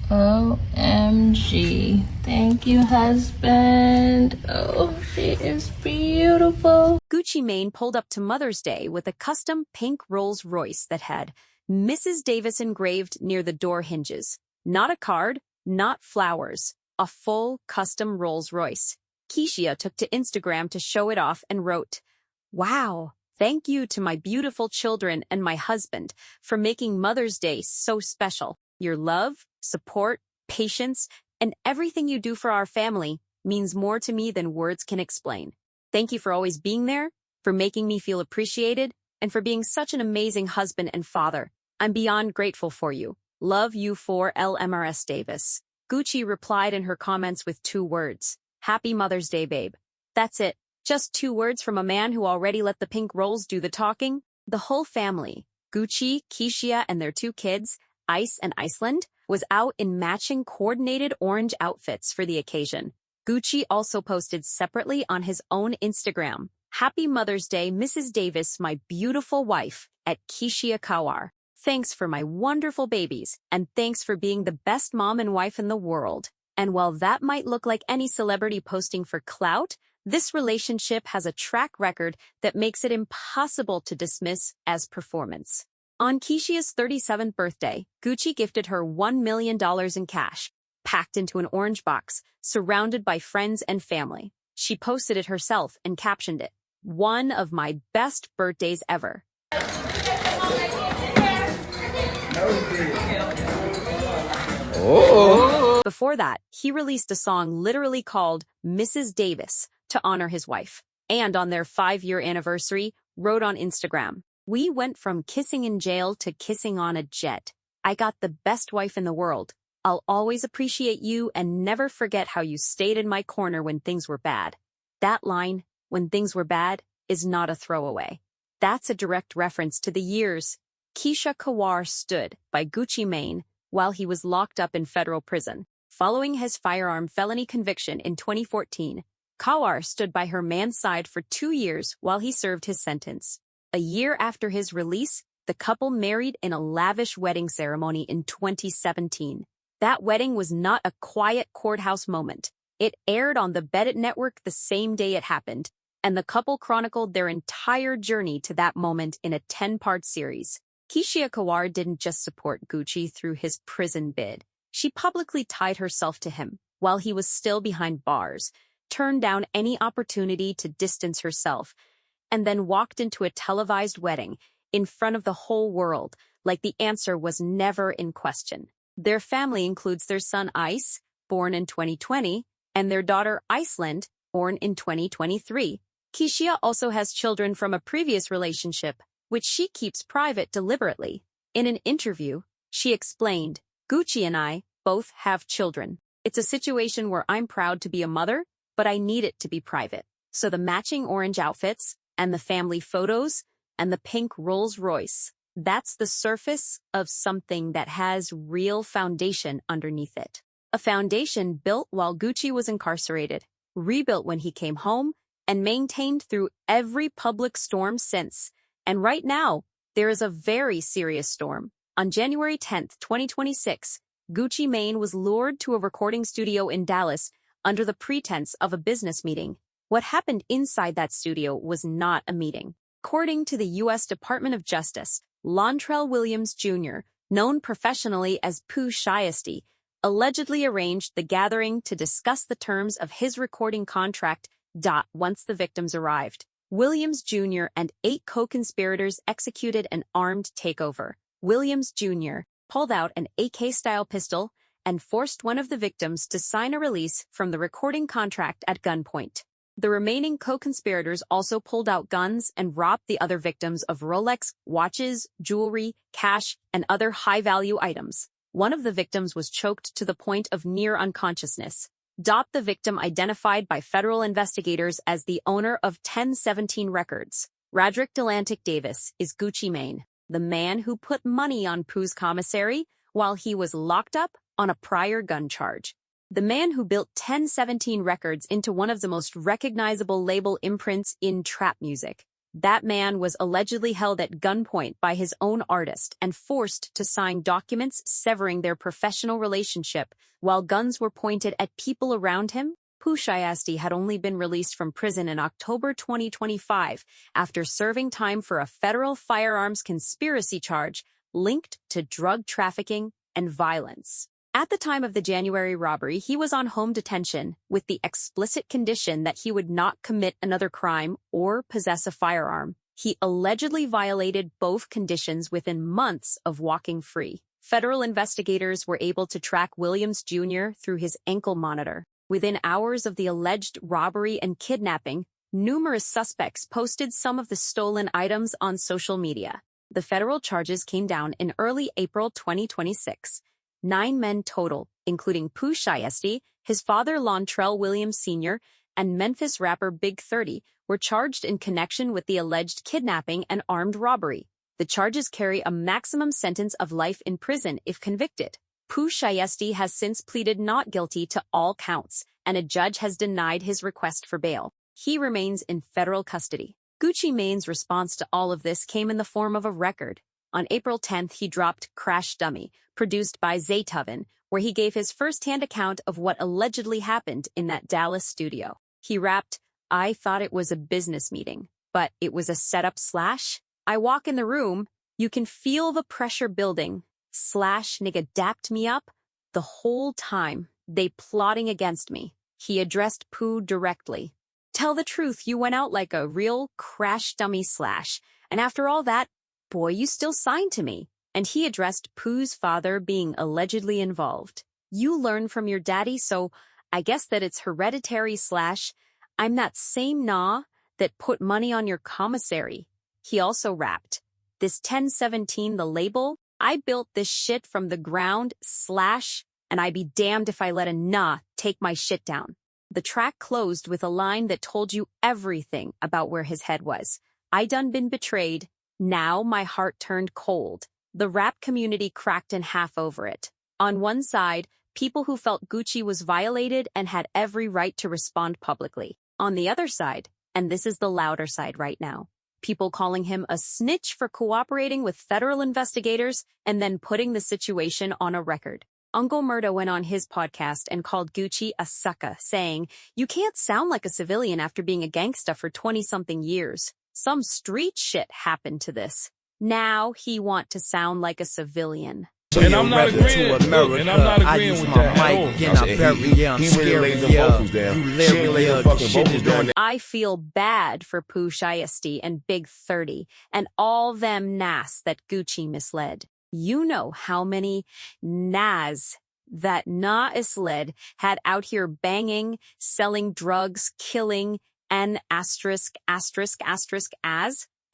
OMG. Thank you, husband. Oh, she is beautiful. Gucci Mane pulled up to Mother's Day with a custom pink Rolls-Royce that had Mrs. Davis engraved near the door hinges. Not a card, not flowers, a full custom Rolls-Royce. Keyshia took to Instagram to show it off and wrote, "Wow, thank you to my beautiful children and my husband for making Mother's Day so special. Your love, support, patience, and everything you do for our family means more to me than words can explain. Thank you for always being there, for making me feel appreciated, and for being such an amazing husband and father. I'm beyond grateful for you. Love you for LMRS Davis." Gucci replied in her comments with 2 words. "Happy Mother's Day, babe." That's it. Just 2 words from a man who already let the pink rolls do the talking. The whole family, Gucci, Keyshia, and their 2 kids, Ice and Iceland, was out in matching coordinated orange outfits for the occasion. Gucci also posted separately on his own Instagram, "Happy Mother's Day, Mrs. Davis, my beautiful wife, at Keyshia Ka'oir. Thanks for my wonderful babies, and thanks for being the best mom and wife in the world." And while that might look like any celebrity posting for clout, this relationship has a track record that makes it impossible to dismiss as performance. On Keyshia's 37th birthday, Gucci gifted her $1 million in cash, packed into an orange box, surrounded by friends and family. She posted it herself and captioned it, "One of my best birthdays ever." Before that, he released a song literally called Mrs. Davis to honor his wife. And on their 5-year anniversary, wrote on Instagram, "We went from kissing in jail to kissing on a jet. I got the best wife in the world. I'll always appreciate you and never forget how you stayed in my corner when things were bad." That line, "when things were bad," is not a throwaway. That's a direct reference to the years Keyshia Ka'oir stood by Gucci Mane while he was locked up in federal prison. Following his firearm felony conviction in 2014, Ka'oir stood by her man's side for 2 years while he served his sentence. A year after his release, the couple married in a lavish wedding ceremony in 2017. That wedding was not a quiet courthouse moment. It aired on the Beddit network the same day it happened, and the couple chronicled their entire journey to that moment in a 10-part series. Keyshia Ka'oir didn't just support Gucci through his prison bid. She publicly tied herself to him while he was still behind bars, turned down any opportunity to distance herself, and then walked into a televised wedding in front of the whole world like the answer was never in question. Their family includes their son Ice, born in 2020, and their daughter Iceland, born in 2023. Keyshia also has children from a previous relationship, which she keeps private deliberately. In an interview, she explained, "Gucci and I both have children. It's a situation where I'm proud to be a mother, but I need it to be private." So the matching orange outfits, and the family photos, and the pink Rolls-Royce, that's the surface of something that has real foundation underneath it. A foundation built while Gucci was incarcerated, rebuilt when he came home, and maintained through every public storm since. And right now, there is a very serious storm. On January 10th, 2026, Gucci Mane was lured to a recording studio in Dallas under the pretense of a business meeting. What happened inside that studio was not a meeting. According to the U.S. Department of Justice, Lontrell Williams Jr., known professionally as Pooh Shiesty, allegedly arranged the gathering to discuss the terms of his recording contract. Once the victims arrived, Williams Jr. and 8 co-conspirators executed an armed takeover. Williams Jr. pulled out an AK-style pistol and forced one of the victims to sign a release from the recording contract at gunpoint. The remaining co-conspirators also pulled out guns and robbed the other victims of Rolex, watches, jewelry, cash, and other high-value items. One of the victims was choked to the point of near unconsciousness. The victim identified by federal investigators as the owner of 1017 Records. Radrick Delantic Davis is Gucci Mane, the man who put money on Pooh's commissary while he was locked up on a prior gun charge. The man who built 1017 Records into one of the most recognizable label imprints in trap music. That man was allegedly held at gunpoint by his own artist and forced to sign documents severing their professional relationship while guns were pointed at people around him. Pooh Shiesty had only been released from prison in October 2025 after serving time for a federal firearms conspiracy charge linked to drug trafficking and violence. At the time of the January robbery, he was on home detention with the explicit condition that he would not commit another crime or possess a firearm. He allegedly violated both conditions within months of walking free. Federal investigators were able to track Williams Jr. through his ankle monitor. Within hours of the alleged robbery and kidnapping, numerous suspects posted some of the stolen items on social media. The federal charges came down in early April 2026. 9 men total, including Pooh Shiesty, his father Lontrell Williams Sr., and Memphis rapper Big 30, were charged in connection with the alleged kidnapping and armed robbery. The charges carry a maximum sentence of life in prison if convicted. Pooh Shiesty has since pleaded not guilty to all counts, and a judge has denied his request for bail. He remains in federal custody. Gucci Mane's response to all of this came in the form of a record. On April 10th, he dropped Crash Dummy, produced by Zaytoven, where he gave his first-hand account of what allegedly happened in that Dallas studio. He rapped, "I thought it was a business meeting, but it was a setup / I walk in the room, you can feel the pressure building / nigga dapped me up. The whole time, they plotting against me." He addressed Pooh directly. "Tell the truth, you went out like a real Crash Dummy / and after all that, boy, you still signed to me." And he addressed Pooh's father being allegedly involved. "You learn from your daddy, so I guess that it's hereditary / I'm that same that put money on your commissary." He also rapped, "This 1017 the label, I built this shit from the ground / and I be damned if I let a take my shit down." The track closed with a line that told you everything about where his head was. "I done been betrayed. Now my heart turned cold." The rap community cracked in half over it. On one side, people who felt Gucci was violated and had every right to respond publicly. On the other side, and this is the louder side right now, people calling him a snitch for cooperating with federal investigators and then putting the situation on a record. Uncle Murda went on his podcast and called Gucci a sucker, saying, "You can't sound like a civilian after being a gangsta for 20-something years. Some street shit happened to this. Now he want to sound like a civilian." And I'm not agreeing. With that at all. I feel bad for Pooh Shiesty and Big 30 and all them nas that Gucci misled. You know how many nas that Isled had out here banging, selling drugs, killing, and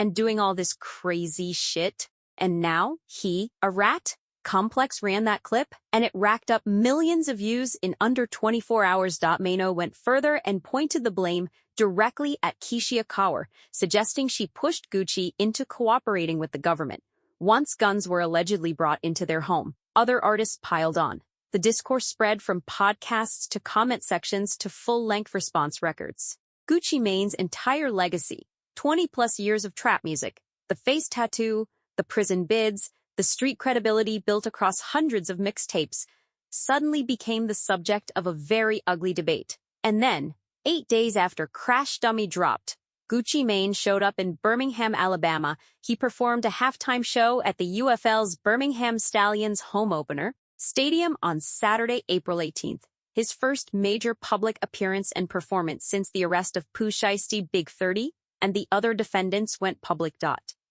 and doing all this crazy shit. And now he, a rat, Complex ran that clip, and it racked up millions of views in under 24 hours. Mano went further and pointed the blame directly at Keyshia Ka'oir, suggesting she pushed Gucci into cooperating with the government. Once guns were allegedly brought into their home, other artists piled on. The discourse spread from podcasts to comment sections to full-length response records. Gucci Mane's entire legacy, 20-plus years of trap music, the face tattoo, the prison bids, the street credibility built across hundreds of mixtapes, suddenly became the subject of a very ugly debate. And then, 8 days after Crash Dummy dropped, Gucci Mane showed up in Birmingham, Alabama. He performed a halftime show at the UFL's Birmingham Stallions home opener stadium on Saturday, April 18th. His first major public appearance and performance since the arrest of Pooh Shiesty, Big 30, and the other defendants went public.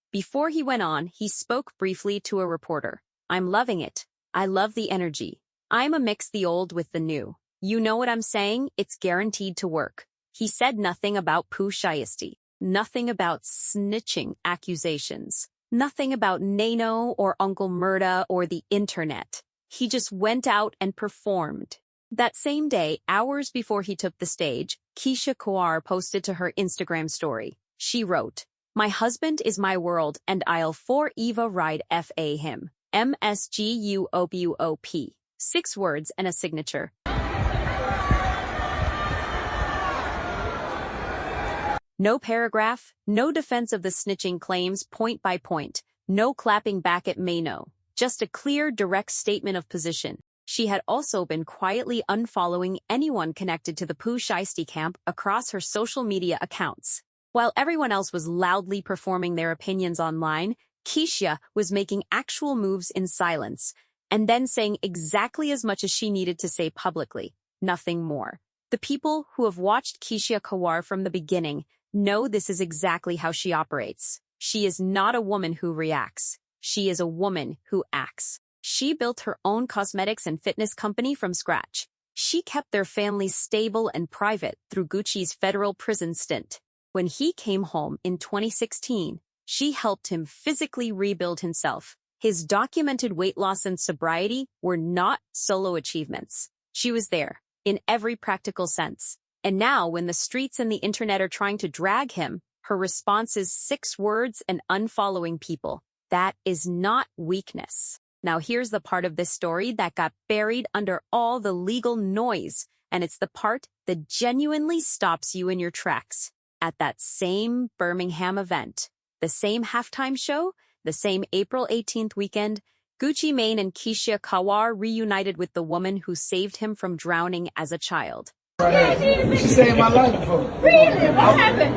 Before he went on, he spoke briefly to a reporter. "I'm loving it. I love the energy. I'm a mix the old with the new. You know what I'm saying? It's guaranteed to work." He said nothing about Pooh Shiesty, nothing about snitching accusations, nothing about Nano or Uncle Murda or the internet. He just went out and performed. That same day, hours before he took the stage, Keyshia Ka'oir posted to her Instagram story. She wrote, "My husband is my world and I'll forever ride FA him. MSGUOPUOP. 6 words and a signature. No paragraph, no defense of the snitching claims point by point, no clapping back at Mano. Just a clear, direct statement of position. She had also been quietly unfollowing anyone connected to the Pooh Shiesty camp across her social media accounts. While everyone else was loudly performing their opinions online, Keyshia was making actual moves in silence, and then saying exactly as much as she needed to say publicly, nothing more. The people who have watched Keyshia Ka'oir from the beginning know this is exactly how she operates. She is not a woman who reacts. She is a woman who acts. She built her own cosmetics and fitness company from scratch. She kept their family stable and private through Gucci's federal prison stint. When he came home in 2016, she helped him physically rebuild himself. His documented weight loss and sobriety were not solo achievements. She was there, in every practical sense. And now, when the streets and the internet are trying to drag him, her response is 6 words and unfollowing people. That is not weakness. Now here's the part of this story that got buried under all the legal noise, and it's the part that genuinely stops you in your tracks. At that same Birmingham event, the same halftime show, the same April 18th weekend, Gucci Mane and Keyshia Ka'oir reunited with the woman who saved him from drowning as a child. She saved my life before. Really? What happened?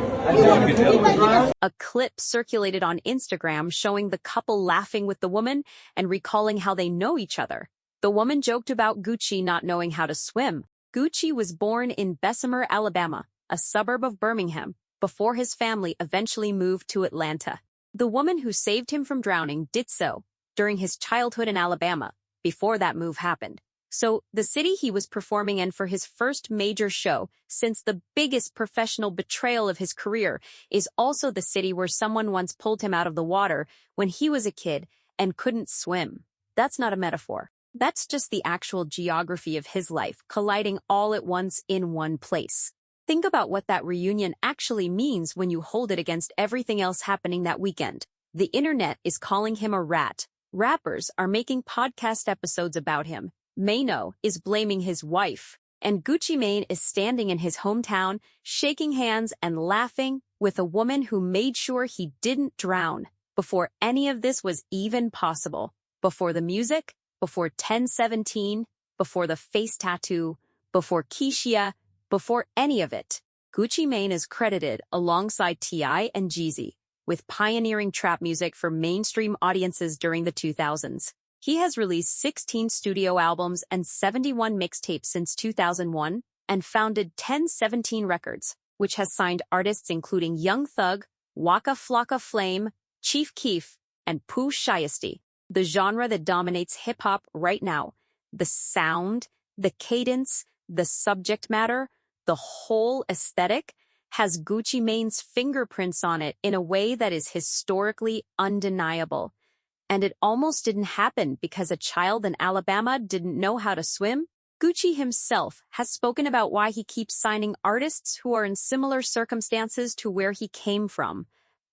A clip circulated on Instagram showing the couple laughing with the woman and recalling how they know each other. The woman joked about Gucci not knowing how to swim. Gucci was born in Bessemer, Alabama, a suburb of Birmingham, before his family eventually moved to Atlanta. The woman who saved him from drowning did so during his childhood in Alabama, before that move happened. So, the city he was performing in for his first major show, since the biggest professional betrayal of his career, is also the city where someone once pulled him out of the water when he was a kid and couldn't swim. That's not a metaphor. That's just the actual geography of his life, colliding all at once in one place. Think about what that reunion actually means when you hold it against everything else happening that weekend. The internet is calling him a rat. Rappers are making podcast episodes about him. Mano is blaming his wife, and Gucci Mane is standing in his hometown, shaking hands and laughing with a woman who made sure he didn't drown before any of this was even possible. Before the music, before 1017, before the face tattoo, before Keyshia, before any of it. Gucci Mane is credited alongside T.I. and Jeezy with pioneering trap music for mainstream audiences during the 2000s. He has released 16 studio albums and 71 mixtapes since 2001 and founded 1017 Records, which has signed artists including Young Thug, Waka Flocka Flame, Chief Keef, and Pooh Shiesty. The genre that dominates hip-hop right now, the sound, the cadence, the subject matter, the whole aesthetic, has Gucci Mane's fingerprints on it in a way that is historically undeniable. And it almost didn't happen because a child in Alabama didn't know how to swim. Gucci himself has spoken about why he keeps signing artists who are in similar circumstances to where he came from.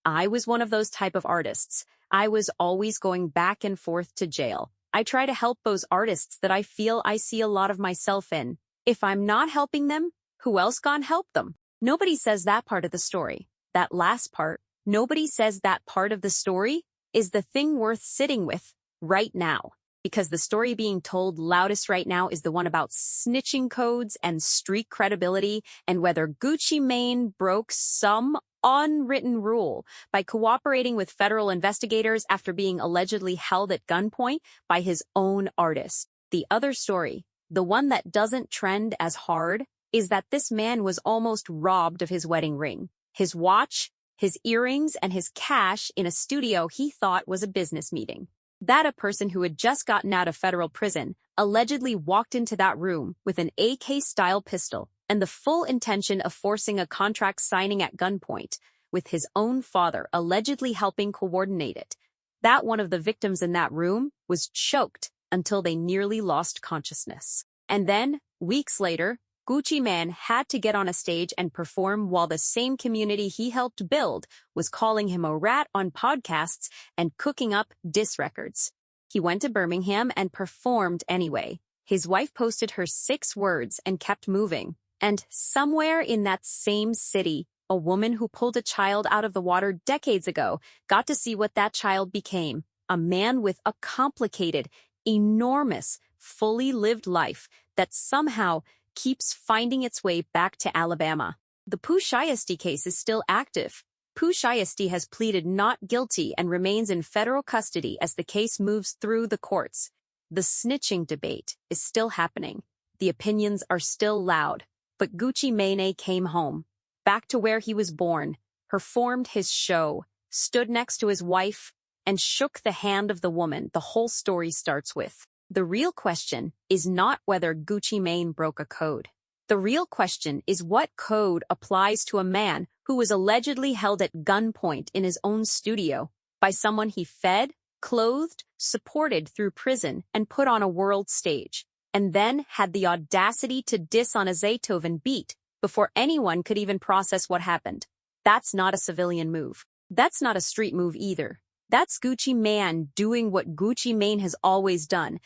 I was one of those type of artists. I was always going back and forth to jail. I try to help those artists that I feel I see a lot of myself in. If I'm not helping them, who else gonna help them? Nobody says that part of the story. That last part, nobody says that part of the story is the thing worth sitting with right now. Because the story being told loudest right now is the one about snitching codes and street credibility and whether Gucci Mane broke some unwritten rule by cooperating with federal investigators after being allegedly held at gunpoint by his own artist. The other story, the one that doesn't trend as hard, is that this man was almost robbed of his wedding ring, his watch, his earrings, and his cash in a studio he thought was a business meeting. That a person who had just gotten out of federal prison allegedly walked into that room with an AK-style pistol and the full intention of forcing a contract signing at gunpoint, with his own father allegedly helping coordinate it. That one of the victims in that room was choked until they nearly lost consciousness. And then, weeks later, Gucci Mane had to get on a stage and perform while the same community he helped build was calling him a rat on podcasts and cooking up diss records. He went to Birmingham and performed anyway. His wife posted her 6 words and kept moving. And somewhere in that same city, A woman who pulled a child out of the water decades ago got to see what that child became. A man with a complicated, enormous, fully lived life that somehow keeps finding its way back to Alabama. The Pooh Shiesty case is still active. Pooh Shiesty has pleaded not guilty and remains in federal custody as the case moves through the courts. The snitching debate is still happening. The opinions are still loud. But Gucci Mane came home, back to where he was born, performed his show, stood next to his wife, and shook the hand of the woman the whole story starts with. The real question is not whether Gucci Mane broke a code. The real question is what code applies to a man who was allegedly held at gunpoint in his own studio by someone he fed, clothed, supported through prison, and put on a world stage, and then had the audacity to diss on a Zaytoven beat before anyone could even process what happened. That's not a civilian move. That's not a street move either. That's Gucci Mane doing what Gucci Mane has always done,